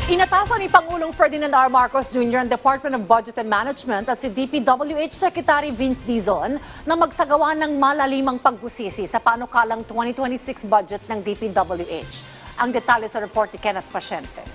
Inatasan ni Pangulong Ferdinand R. Marcos Jr. ang Department of Budget and Management at si DPWH Secretary Vince Dizon na magsagawa ng malalimang paghusisi sa panukalang 2026 budget ng DPWH. Ang detalye sa report ni Kenneth Pasyente.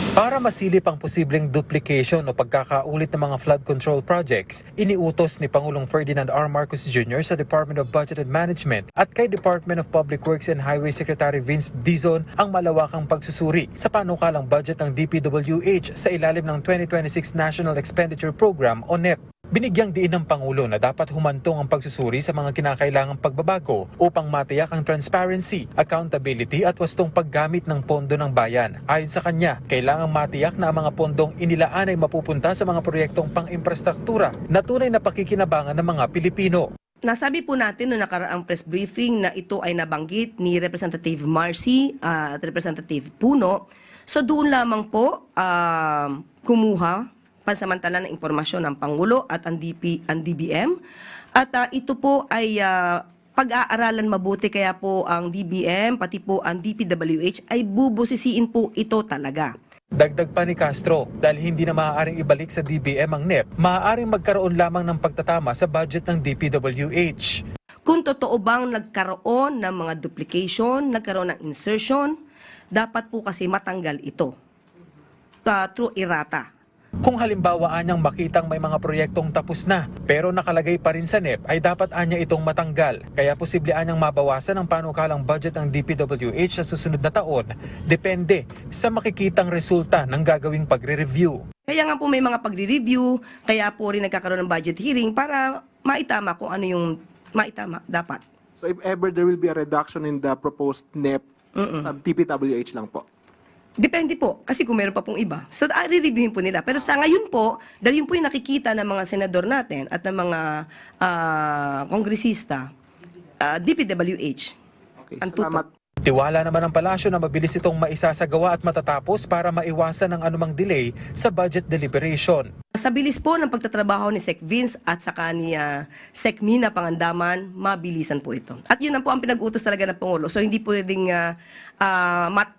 Para masilip ang posibleng duplication o pagkakaulit ng mga flood control projects, iniutos ni Pangulong Ferdinand R. Marcos Jr. sa Department of Budget and Management at kay Department of Public Works and Highway Secretary Vince Dizon ang malawakang pagsusuri sa panukalang budget ng DPWH sa ilalim ng 2026 National Expenditure Program o NEP. Binigyang diin ng Pangulo na dapat humantong ang pagsusuri sa mga kinakailangang pagbabago upang matiyak ang transparency, accountability at wastong paggamit ng pondo ng bayan. Ayon sa kanya, kailangang matiyak na ang mga pondong inilaan ay mapupunta sa mga proyektong pang-infrastruktura na tunay na pakikinabangan ng mga Pilipino. Nasabi po natin noong nakaraang press briefing na ito ay nabanggit ni Representative Marcy at Representative Puno. So doon lamang po kumuha pansamantala ng impormasyon ng Pangulo at ang DBM. At ito po ay pag-aaralan mabuti, kaya po ang DBM pati po ang DPWH ay bubusisiin po ito talaga. Dagdag pa ni Castro, dahil hindi na maaaring ibalik sa DBM ang NEP, maaaring magkaroon lamang ng pagtatama sa budget ng DPWH. Kung totoo bang nagkaroon ng mga duplication, nagkaroon ng insertion, dapat po kasi matanggal ito through errata. Kung halimbawa anyang makitang may mga proyektong tapos na pero nakalagay pa rin sa NEP, ay dapat anya itong matanggal. Kaya posible anyang mabawasan ang panukalang budget ng DPWH sa susunod na taon, depende sa makikitang resulta ng gagawing pagre-review. Kaya nga po may mga pagre-review, kaya po rin nagkakaroon ng budget hearing para maitama kung ano yung maitama dapat. So if ever there will be a reduction in the proposed NEP, sa DPWH lang po? Depende po, kasi kung meron pa pong iba. So, re-reviewin po nila. Pero sa ngayon po, dahil yun po yung nakikita ng mga senador natin at ng mga kongresista, DPWH. Okay, ang tutok. salamat. Tiwala naman ng palasyo na mabilis itong maisasagawa at matatapos para maiwasan ang anumang delay sa budget deliberation. Sa bilis po ng pagtatrabaho ni Sec Vince at saka ni Sec Mina Pangandaman, mabilisan po ito. At yun ang po ang pinag-utos talaga ng Pangulo. So hindi pwedeng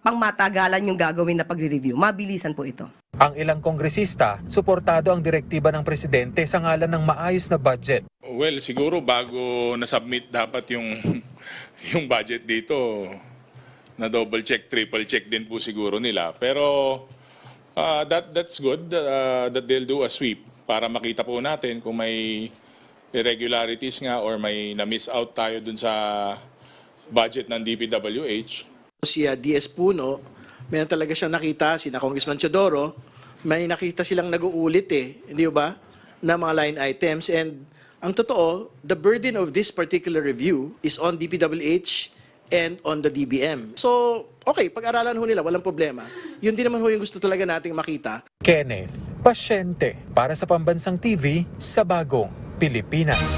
pangmatagalan yung gagawin na pagre-review. Mabilisan po ito. Ang ilang kongresista, suportado ang direktiba ng presidente sa ngalan ng maayos na budget. Well, siguro bago na-submit dapat yung budget dito, na double check, triple check din po siguro nila. Pero that's good that they'll do a sweep para makita po natin kung may irregularities nga or may na-miss out tayo dun sa budget ng DPWH. Si DS Puno, meron talaga siyang nakita, sina Congressman Teodoro, may nakita silang nag-uulit hindi ba, na mga line items. And ang totoo, the burden of this particular review is on DPWH and on the DBM. So, okay, pag-aralan ho nila, walang problema. Yun din naman ho yung gusto talaga nating makita. Kenneth Pasyente para sa Pambansang TV sa Bagong Pilipinas.